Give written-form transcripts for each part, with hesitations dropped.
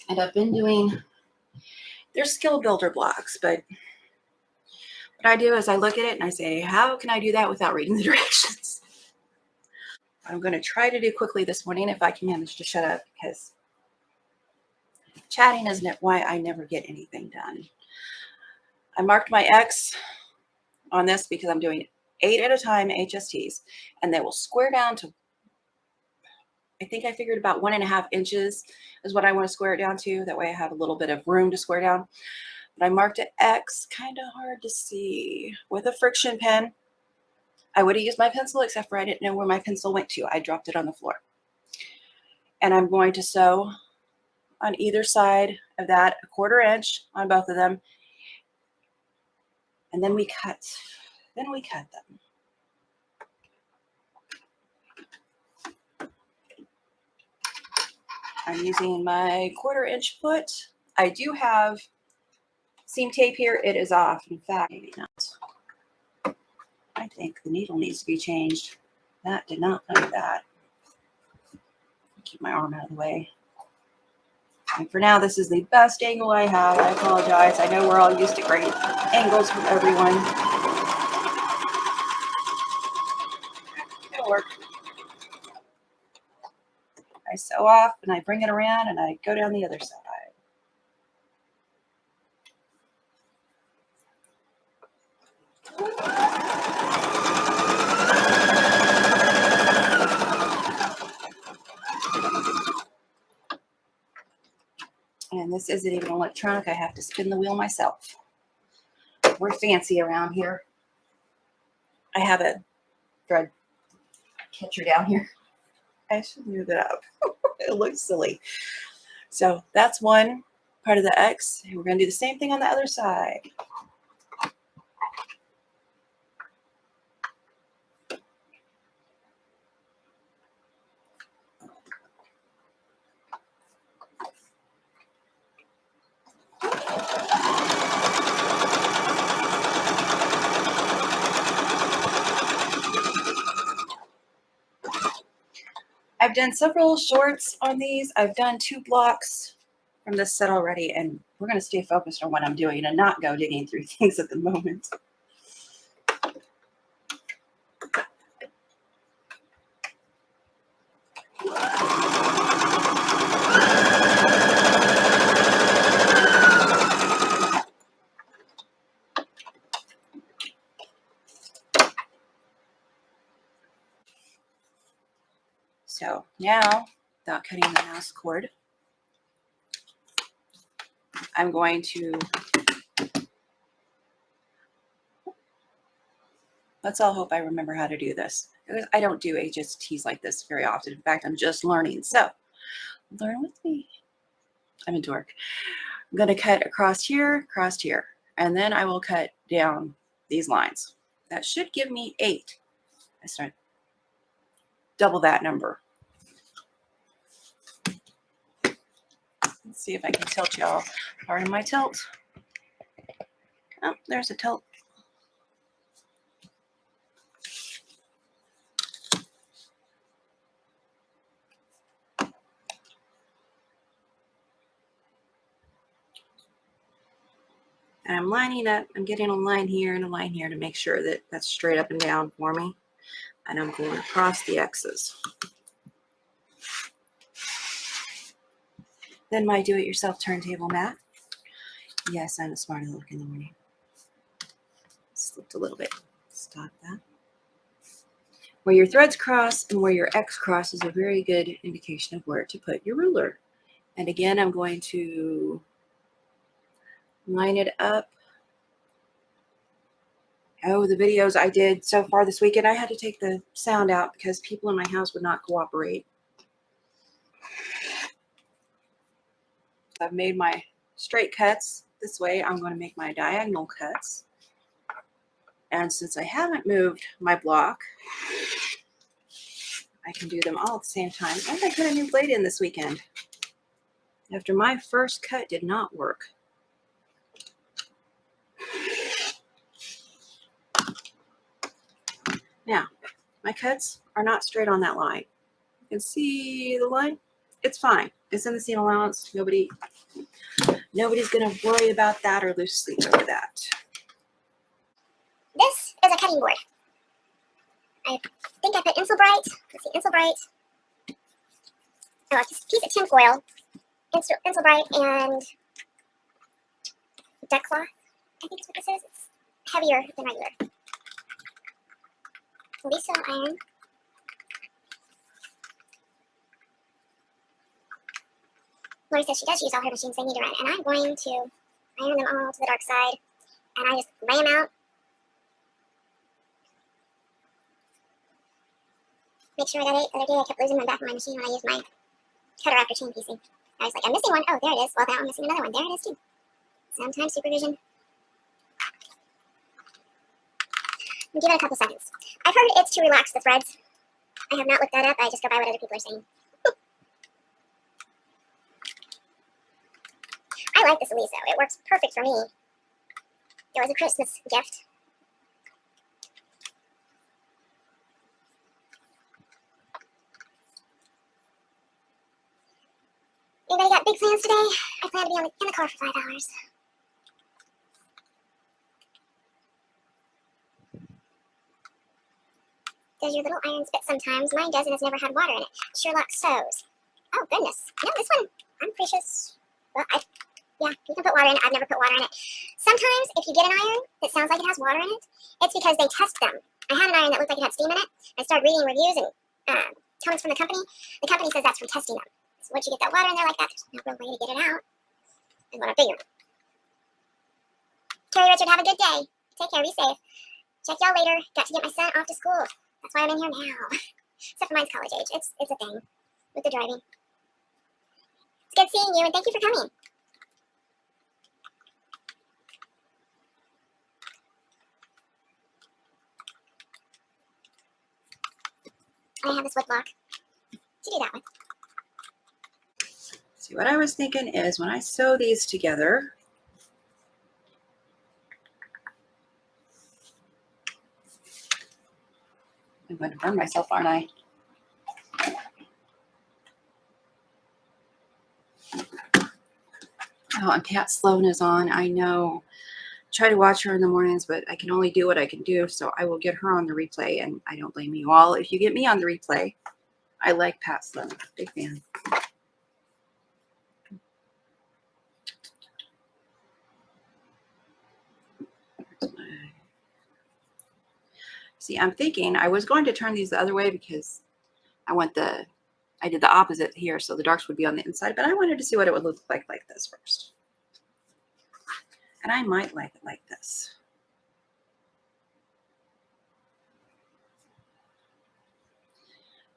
And I've been doing, they're skill builder blocks, but what I do is I look at it and I say, how can I do that without reading the directions? I'm going to try to do quickly this morning if I can manage to shut up, because chatting isn't why I never get anything done. I marked my X on this because I'm doing 8 at a time HSTs, and they will square down to, I think I figured about 1.5 inches is what I want to square it down to. That way I have a little bit of room to square down. But I marked it X, kind of hard to see, with a friction pen. I would have used my pencil, except for I didn't know where my pencil went to. I dropped it on the floor. And I'm going to sew on either side of that 1/4 inch on both of them. And then we cut. Then we cut them. I'm using my 1/4 inch foot. I do have seam tape here. It is off. In fact, maybe not. I think the needle needs to be changed. That did not come with that. Keep my arm out of the way. And for now, this is the best angle I have. I apologize. I know we're all used to great angles from everyone. It'll work. I sew off and I bring it around and I go down the other side. And this isn't even electronic. I have to spin the wheel myself. We're fancy around here. I have a thread catcher down here. I should move it up. It looks silly. So that's one part of the X. We're going to do the same thing on the other side. I've done several shorts on these. I've done 2 blocks from this set already, and we're going to stay focused on what I'm doing and not go digging through things at the moment. So now, without cutting the mouse cord, I'm going to, let's all hope I remember how to do this. I don't do HSTs like this very often. In fact, I'm just learning. So learn with me. I'm a dork. I'm going to cut across here, and then I will cut down these lines. That should give me 8. I start double that number. Let's see if I can tilt y'all. Pardon my tilt. Oh, there's a tilt. And I'm lining up. I'm getting a line here and a line here to make sure that that's straight up and down for me. And I'm going across the X's. Then my do-it-yourself turntable mat. Yes, I'm a smart aleck in the morning. Slipped a little bit. Stop that. Where your threads cross and where your X cross is a very good indication of where to put your ruler. And again, I'm going to line it up. Oh, the videos I did so far this weekend, I had to take the sound out because people in my house would not cooperate. I've made my straight cuts. This way, I'm going to make my diagonal cuts. And since I haven't moved my block, I can do them all at the same time. And I put a new blade in this weekend after my first cut did not work. Now, my cuts are not straight on that line. You can see the line. It's fine. It's in the seam allowance. Nobody's going to worry about that or lose sleep over that. This is a cutting board. I think I put Insulbright. Let's see, Insulbright. Oh, just a piece of tin foil, Insulbright, and duck cloth. I think is what this is. It's heavier than regular. Lisa iron. Lori says she does use all her machines they need to run, and I'm going to iron them all to the dark side, and I just lay them out. Make sure that the other day I kept losing my back of my machine when I used my cutter after chain piecing. I was like, I'm missing one. Oh, there it is. Well, now I'm missing another one. There it is too. Sometimes supervision. Give it a couple seconds. I've heard it's to relax the threads. I have not looked that up. I just go by what other people are saying. I like this Aliso. It works perfect for me. It was a Christmas gift. Anybody got big plans today? I plan to be in the car for 5 hours. Does your little iron spit sometimes? Mine does, and it's never had water in it. Sherlock sews. Oh, goodness. No, this one, I'm precious. Well, yeah, you can put water in it. I've never put water in it. Sometimes, if you get an iron that sounds like it has water in it, it's because they test them. I had an iron that looked like it had steam in it. I started reading reviews and comments from the company. The company says that's from testing them. So once you get that water in there like that, there's no real way to get it out. Is what I'm figuring. Carrie Richard, have a good day. Take care, be safe. Check y'all later. Got to get my son off to school. That's why I'm in here now. Except for mine's college age. It's a thing with the driving. It's good seeing you, and thank you for coming. I have this wood block to do that with. See, what I was thinking is when I sew these together, I'm going to burn myself, aren't I? Oh, and Pat Sloan is on. I know. Try to watch her in the mornings, but I can only do what I can do. So I will get her on the replay, and I don't blame you all if you get me on the replay. I like Pat Sloan. Big fan. See, I'm thinking I was going to turn these the other way because I did the opposite here, so the darks would be on the inside, but I wanted to see what it would look like this first. And I might like it like this.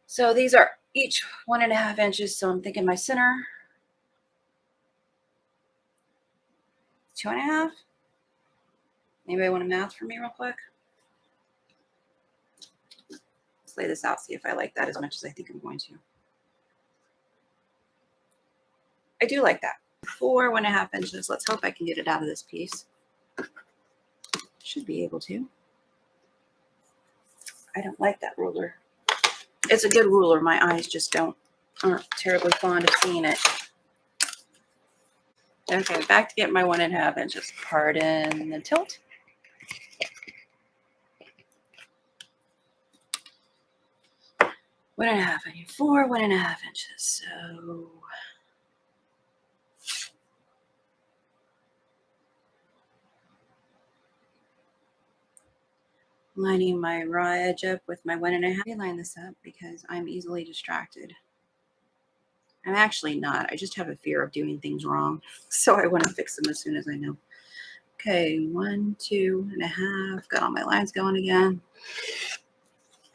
So these are each 1.5 inches. So I'm thinking my center, 2.5. Anybody want to math for me real quick? Let's lay this out, see if I like that as much as I think I'm going to. I do like that. 4.5 inches. Let's hope I can get it out of this piece. Should be able to. I don't like that ruler. It's a good ruler. My eyes just aren't terribly fond of seeing it. Okay, back to get my 1.5 inches. Pardon the tilt. One and a half. I need 4 1.5 inches. So lining my raw edge up with my 1.5. I line this up because I'm easily distracted. I'm actually not. I just have a fear of doing things wrong. So I want to fix them as soon as I know. Okay, 1, 2.5. Got all my lines going again.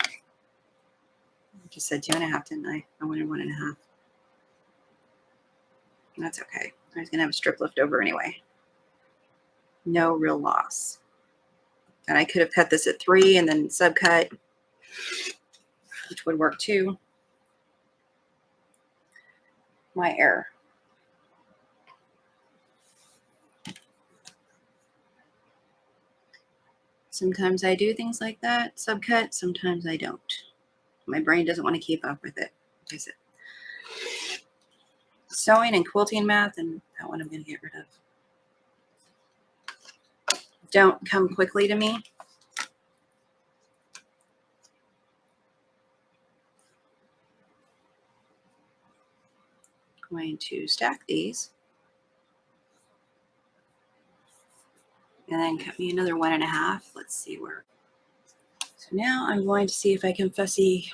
I just said 2.5, didn't I? I wanted 1.5. That's okay. I was going to have a strip left over anyway. No real loss. And I could have cut this at 3 and then subcut, which would work too. My error. Sometimes I do things like that, subcut, sometimes I don't. My brain doesn't want to keep up with it. Is it? sewing and quilting math, and that one I'm going to get rid of. Don't come quickly to me. Going to stack these. And then cut me another 1.5. Let's see where. So now I'm going to see if I can fussy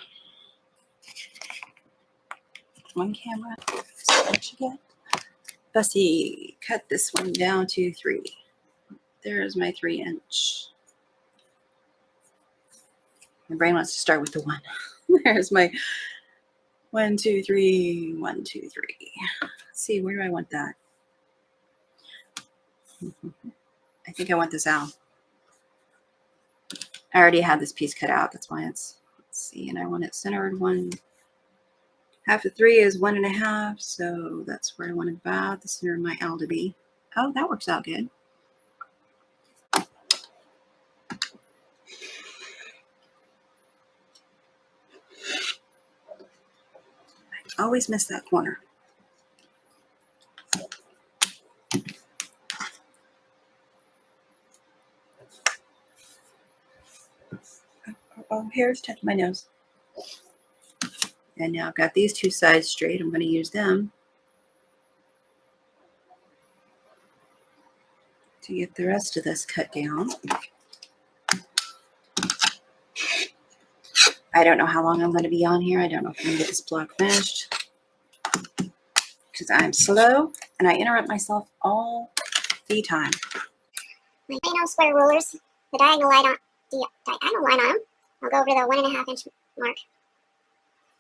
one camera. So what you get? Fussy cut this one down to 3. There's my 3-inch. My brain wants to start with the 1. There's my 1, 2, 3, 1, 2, 3. Let's see, where do I want that? I think I want this out. I already had this piece cut out. That's why it's, let's see, and I want it centered. 1/2 of 3 is 1.5. So that's where I want about the center of my L to be. Oh, that works out good. I always miss that corner. Oh, hairs touch my nose. And now I've got these 2 sides straight. I'm going to use them to get the rest of this cut down. I don't know how long I'm going to be on here. I don't know if I'm going to get this block finished because I'm slow and I interrupt myself all the time. My Plano square rulers, the diagonal line on them. I'll go over to the 1.5 inch mark.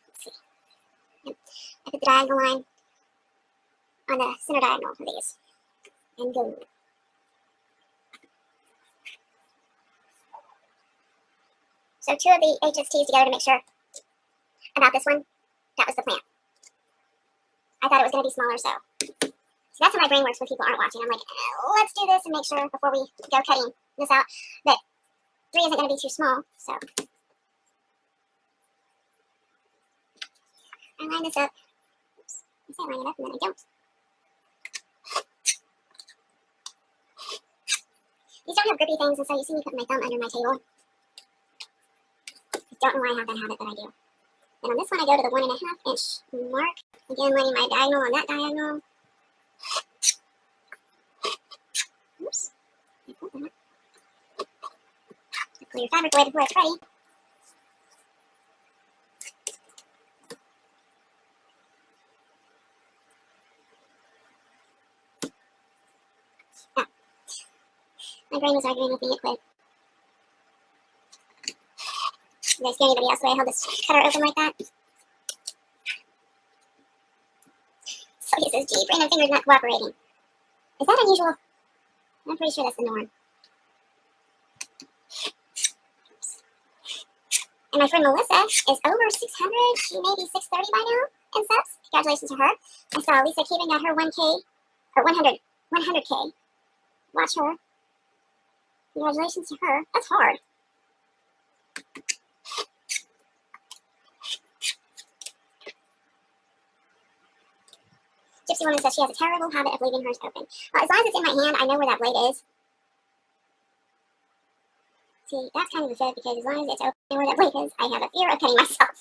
Let's see. Yep. I put the diagonal line on the center diagonal for these. And go. So 2 of the HSTs together to make sure about this one. That was the plan. I thought it was going to be smaller, so that's how my brain works when people aren't watching. I'm like, let's do this and make sure before we go cutting this out that 3 isn't going to be too small. So I line this up. Oops. I say line it up and then I don't. These don't have grippy things, and so you see me putting my thumb under my table. I don't know why I have that habit, but I do. And on this one, I go to the 1.5 inch mark. Again, laying my diagonal on that diagonal. Oops. Pull your fabric away before it's ready. Ah. My brain was arguing with me, it quit. Did I scare anybody else the way I held this cutter open like that? So he says, gee, brain and fingers not cooperating. Is that unusual? I'm pretty sure that's the norm. And my friend Melissa is over 600. She may be 630 by now in subs. Congratulations to her. I saw Lisa Keevan got her 1K, or 100K. Watch her. Congratulations to her. That's hard. Gypsy Woman says she has a terrible habit of leaving hers open. As long as it's in my hand, I know where that blade is. See, that's kind of a fit because as long as it's open, I know where that blade is, I have a fear of cutting myself.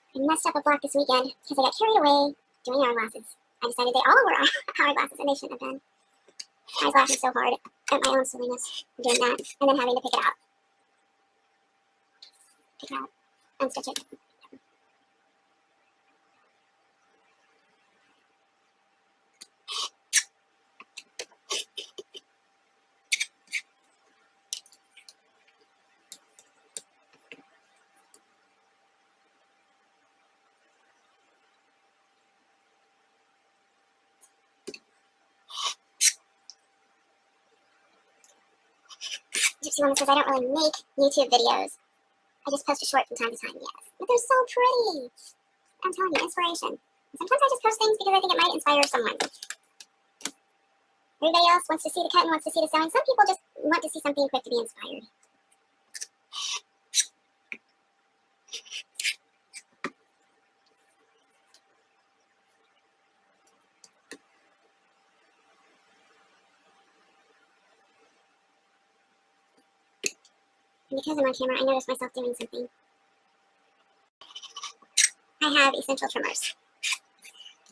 I messed up a block this weekend because I got carried away doing hourglasses. I decided they all were hourglasses and they shouldn't have been. I was laughing so hard at my own silliness doing that and then having to pick it out. Pick it out. Unstitch it. Gypsy Woman says I don't really make YouTube videos. I just post a short from time to time, yes. But they're so pretty. I'm telling you, inspiration. Sometimes I just post things because I think it might inspire someone. Everybody else wants to see the cut and wants to see the sewing. Some people just want to see something quick to be inspired. And because I'm on camera, I notice myself doing something. I have essential trimmers.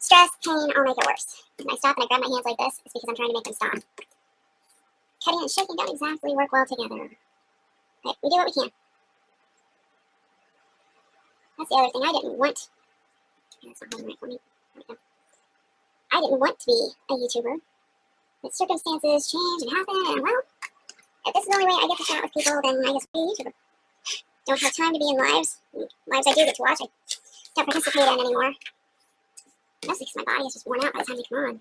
Stress, pain, all make it worse. When I stop and I grab my hands like this, it's because I'm trying to make them stop. Cutting and shaking don't exactly work well together. But we do what we can. That's the other thing. I didn't want... That's not holding right for me. I didn't want to be a YouTuber. But circumstances change and happen, and well, if this is the only way I get to chat with people, then I guess I'll be a YouTuber. Don't have time to be in lives. Lives I do get to watch, I don't participate in anymore. Mostly because my body is just worn out by the time they come on.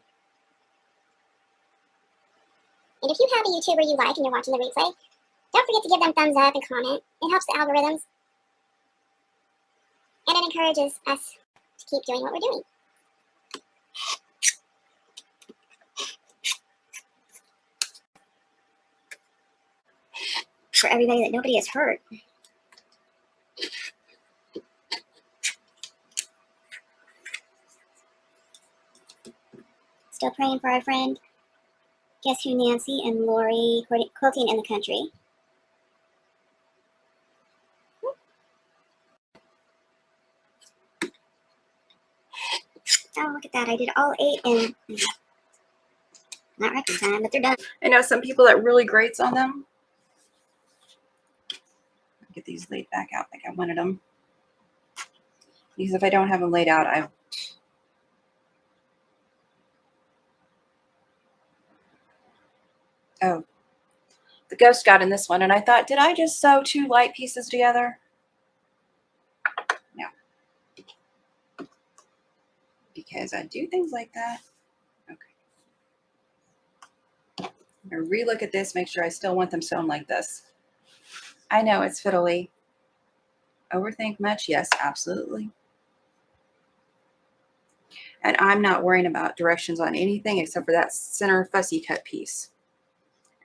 And if you have a YouTuber you like and you're watching the replay, don't forget to give them thumbs up and comment. It helps the algorithms. And it encourages us to keep doing what we're doing. For everybody that nobody has hurt. Still praying for our friend. Guess who, Nancy and Lori quilting in the country. Oh, look at that. I did all 8 in not record time, but they're done. I know some people that really grates on them. Get these laid back out like I wanted them. Because if I don't have them laid out, oh, the ghost got in this one, and I thought, did I just sew 2 light pieces together? No. Because I do things like that. Okay. I'm going to relook at this, make sure I still want them sewn like this. I know it's fiddly. Overthink much? Yes, absolutely. And I'm not worrying about directions on anything except for that center fussy cut piece.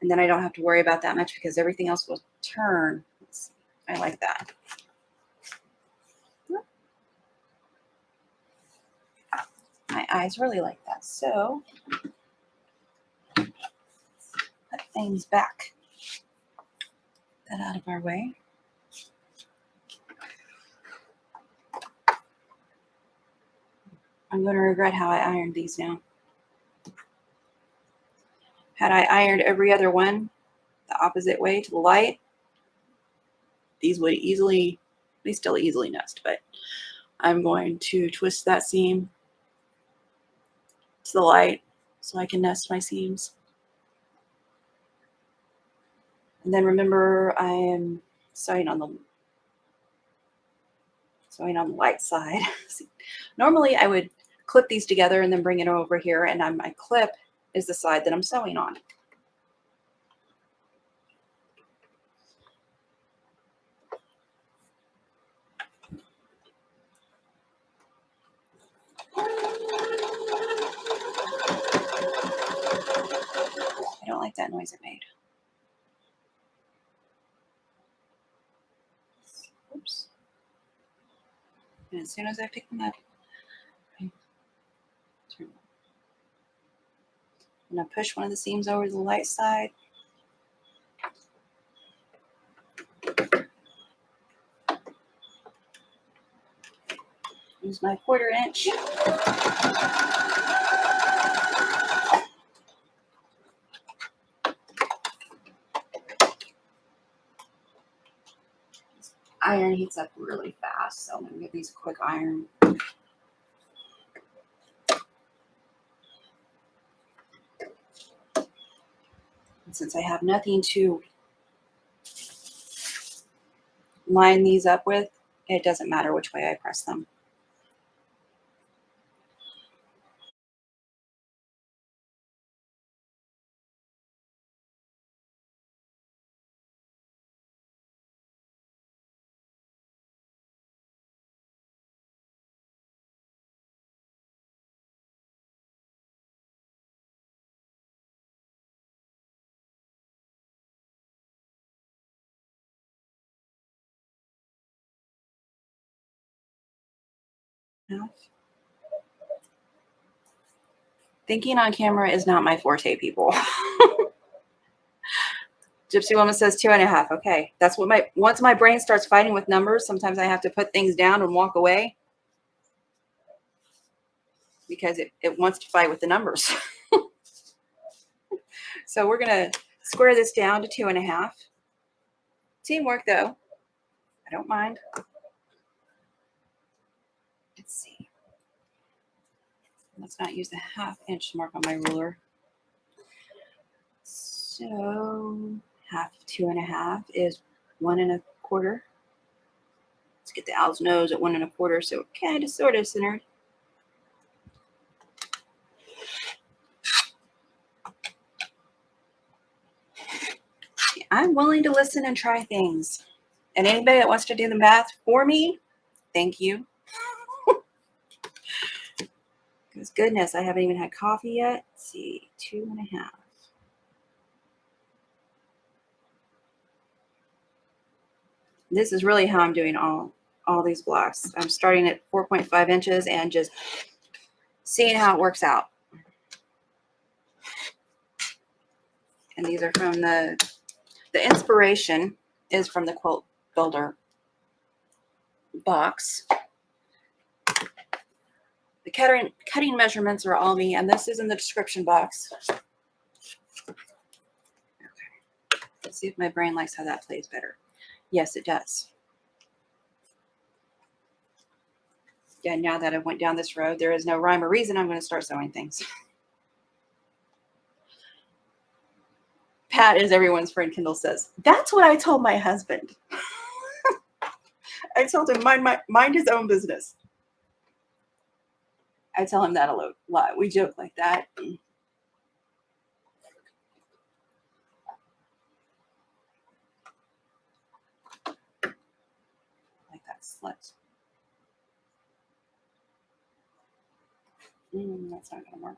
And then I don't have to worry about that much because everything else will turn. Let's see. I like that. My eyes really like that. So put things back. Get that out of our way. I'm going to regret how I ironed these now. Had I ironed every other one the opposite way to the light, these would easily, they still easily nest, but I'm going to twist that seam to the light so I can nest my seams. And then remember, I am sewing on the light side. Normally I would clip these together and then bring it over here, and my clip is the side that I'm sewing on. I don't like that noise it made. Oops. And as soon as I pick them up, I'm going to push one of the seams over to the light side. Use my 1/4 inch. Iron heats up really fast, so I'm going to give these a quick iron. And since I have nothing to line these up with, it doesn't matter which way I press them. Half. Thinking on camera is not my forte, people. Gypsy Woman says 2.5. Okay. That's what once my brain starts fighting with numbers, sometimes I have to put things down and walk away because it wants to fight with the numbers. So we're going to square this down to 2.5. Teamwork though. I don't mind. Let's see. Let's not use the 1/2 inch mark on my ruler. So half of 2.5 is 1.25. Let's get the owl's nose at 1.25, so kind of sort of centered. I'm willing to listen and try things. And anybody that wants to do the math for me, thank you. Because goodness, I haven't even had coffee yet. Let's see, 2.5. This is really how I'm doing all these blocks. I'm starting at 4.5 inches and just seeing how it works out. And these are from the inspiration is from the Quilt Builder box. The cutting measurements are all me, and this is in the description box. Okay. Let's see if my brain likes how that plays better. Yes, it does. Yeah, now that I went down this road, there is no rhyme or reason. I'm going to start sewing things. Pat is everyone's friend, Kendall says. That's what I told my husband. I told him mind his own business. I tell him that a lot. We joke like that. Like that slut. That's not going to work.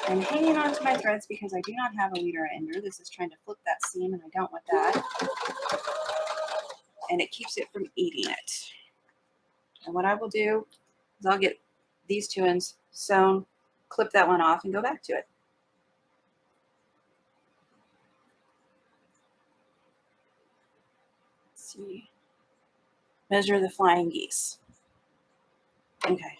I'm hanging on to my threads because I do not have a leader ender. This is trying to flip that seam, and I don't want that. And it keeps it from eating it. And what I will do is I'll get these 2 ends sewn, clip that one off, and go back to it. Let's see. Measure the flying geese. Okay.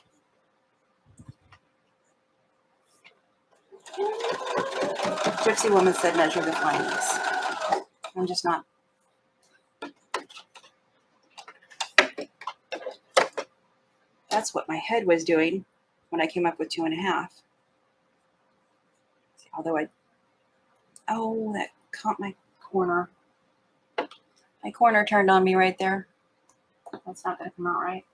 Gypsy Woman said measure the flying geese. I'm just not. That's what my head was doing when I came up with 2.5. Although that caught my corner. My corner turned on me right there. That's not going to come out right.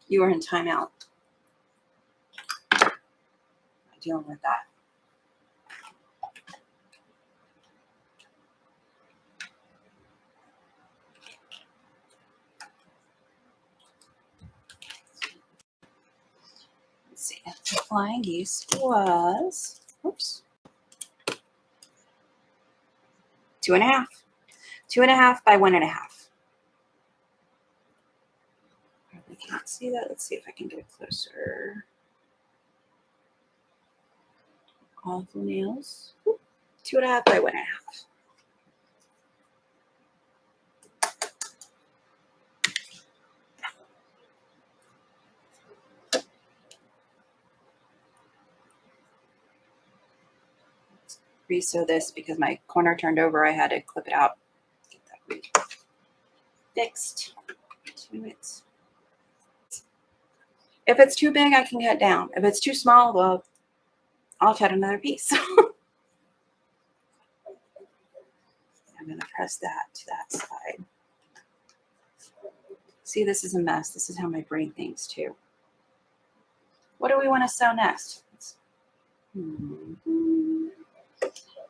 You are in timeout. I'm dealing with that. Let's see. The flying geese was, oops, 2.5. 2.5 by 1.5. I can't see that. Let's see if I can get it closer. Awful nails. 2.5 by 1.5. Resew this because my corner turned over. I had to clip it out. Get that fixed to it. If it's too big, I can cut down. If it's too small, well, I'll cut another piece. I'm going to press that to that side. See, this is a mess. This is how my brain thinks too. What do we want to sew next?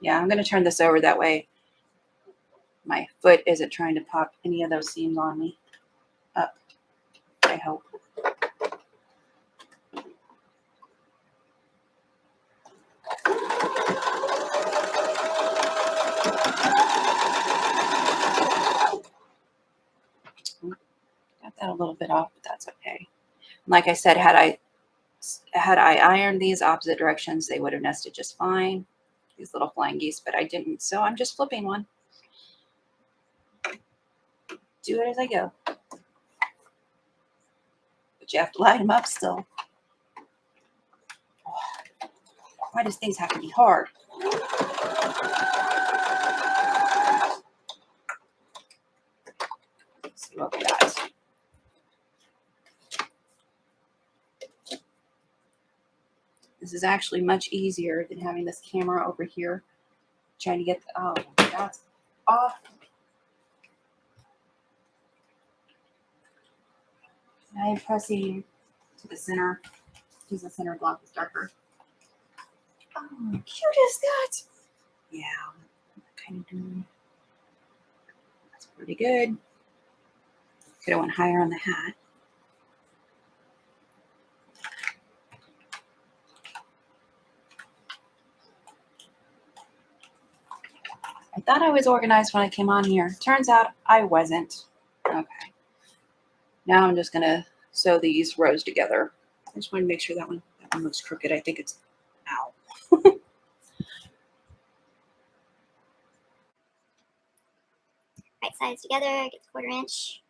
Yeah, I'm going to turn this over that way my foot isn't trying to pop any of those seams on me. up, I hope. Got that a little bit off, but that's okay. Like I said, had I ironed these opposite directions, they would have nested just fine. These little flying geese, but I didn't. So I'm just flipping one. Do it as I go. But you have to line them up still. Why does things have to be hard? Let's see what we got. This is actually much easier than having this camera over here trying to get the, oh, that's off. Now I'm pressing to the center because the center block is darker. Oh, cute is that? Yeah, kind of doing. That's pretty good. Could have went higher on the hat. I thought I was organized when I came on here. Turns out I wasn't. Okay. Now I'm just gonna sew these rows together. I just want to make sure that one looks crooked. I think it's, ow. Right sides together, get the 1/4 inch.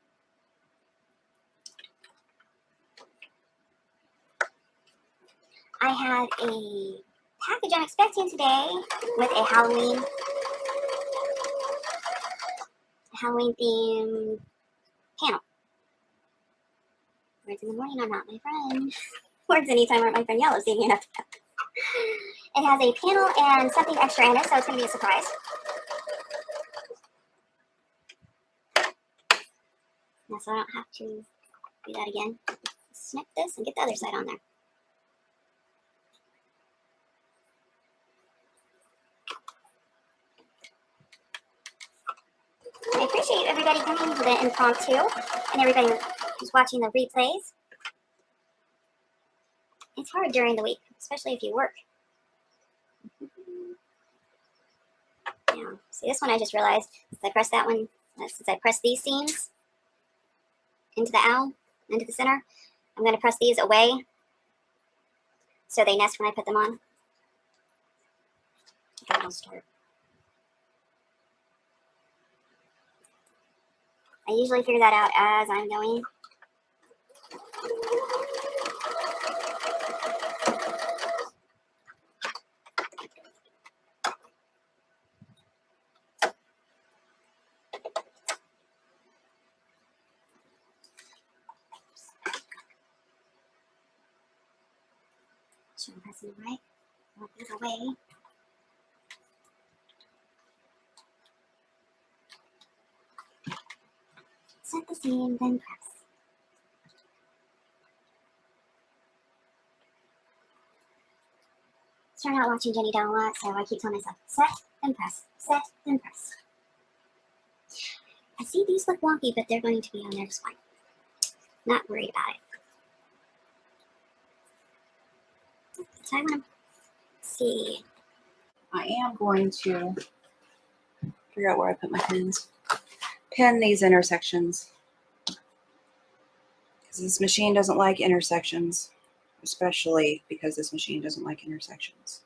I had a package I'm expecting today with a Halloween themed panel. Words in the morning are not my friend. Words anytime aren't my friend. Yellow, see me enough. It has a panel and something extra in it, so it's going to be a surprise. Now, so I don't have to do that again. Snip this and get the other side on there. I appreciate everybody coming to the impromptu and everybody who's watching the replays. It's hard during the week, especially if you work. Yeah. See, this one I just realized, since I pressed that one, since I pressed these seams into the owl, into the center, I'm going to press these away so they nest when I put them on. Okay, I'll start. I usually figure that out as I'm going. So I'm pressing it right. Walk this away. Set the seam, then press. Started out watching Jenny Down a lot, so I keep telling myself, set, then press, set, then press. I see these look wonky, but they're going to be on there just fine. Not worried about it. So I want to see. I am going to figure out where I put my pins. Pin these intersections. Because this machine doesn't like intersections. Especially because this machine doesn't like intersections.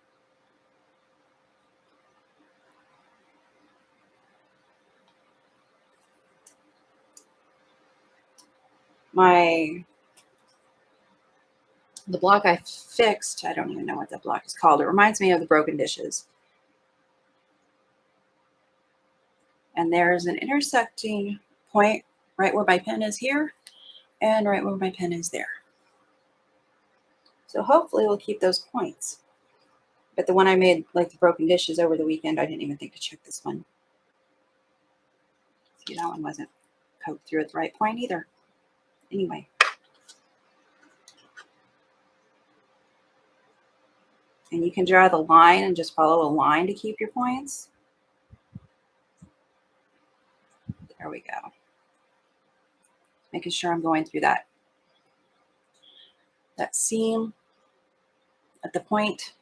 The block I fixed, I don't even know what that block is called. It reminds me of the broken dishes. And there's an intersecting point right where my pen is here and right where my pen is there. So hopefully we'll keep those points. But the one I made, like the broken dishes over the weekend, I didn't even think to check this one. See, that one wasn't poked through at the right point either. Anyway. And you can draw the line and just follow a line to keep your points. There we go. making sure I'm going through that seam at the point.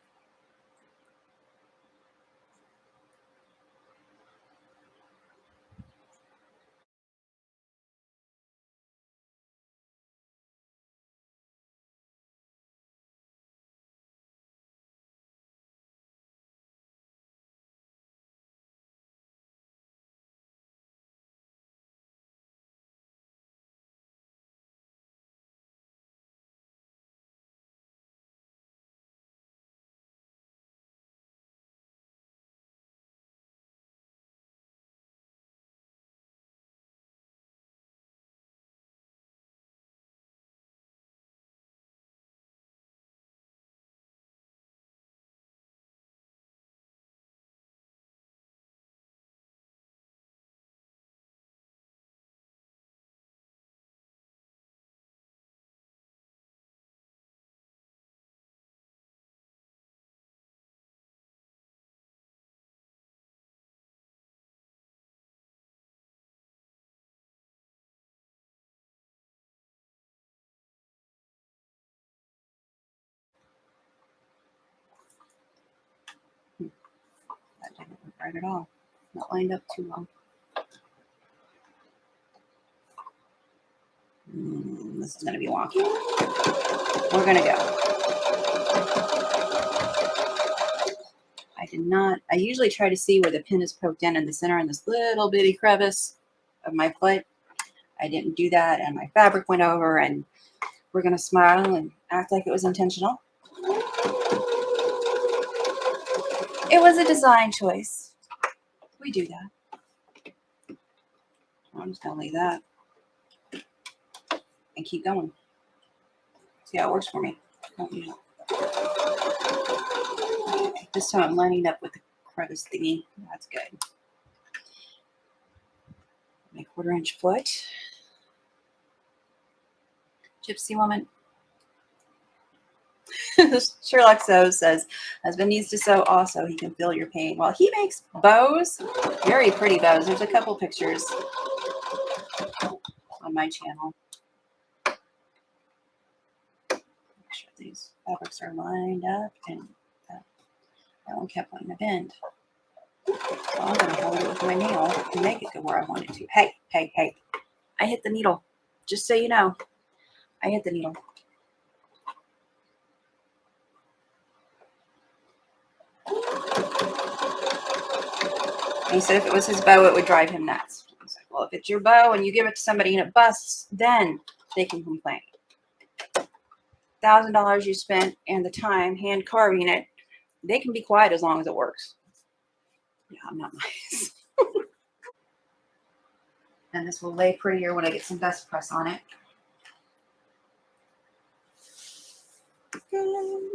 That didn't look right at all. Not lined up too well. This is going to be wonky. We're going to go. I usually try to see where the pin is poked in the center in this little bitty crevice of my foot. I didn't do that, and my fabric went over, and we're going to smile and act like it was intentional. It was a design choice. We do that. I'm just going to leave that and keep going. See how it works for me. This time I'm lining up with the crevice thingy. That's good. My 1/4 inch foot. Gypsy woman. Sherlock Sews says, husband needs to sew also. He can feel your pain. Well, he makes bows. Very pretty bows. There's a couple pictures on my channel. Make sure these fabrics are lined up, and that one kept wanting to bend. So I'm going to hold it with my nail and make it go where I want it to. Hey, hey, hey. I hit the needle. Just so you know, I hit the needle. He said if it was his bow, it would drive him nuts. I was like, well, if it's your bow and you give it to somebody and it busts, then they can complain. $1,000 you spent and the time hand carving it, they can be quiet as long as it works. Yeah, I'm not nice. And this will lay prettier when I get some best press on it.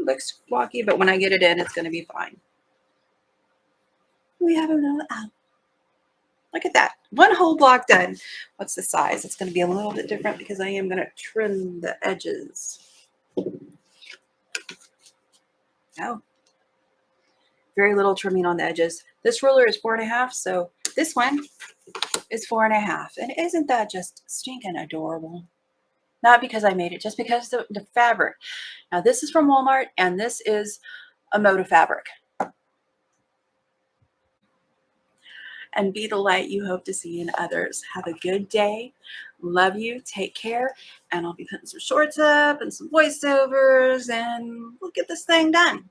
Looks wonky, but when I get it in, it's going to be fine. We have another out. Look at that. One whole block done. What's the size? It's going to be a little bit different because I am going to trim the edges. Oh. Very little trimming on the edges. This ruler is 4.5, so this one is 4.5. And isn't that just stinking adorable? Not because I made it, just because the fabric. Now this is from Walmart, and this is a Moda fabric. And be the light you hope to see in others. Have a good day. Love you. Take care. And I'll be putting some shorts up and some voiceovers, and we'll get this thing done.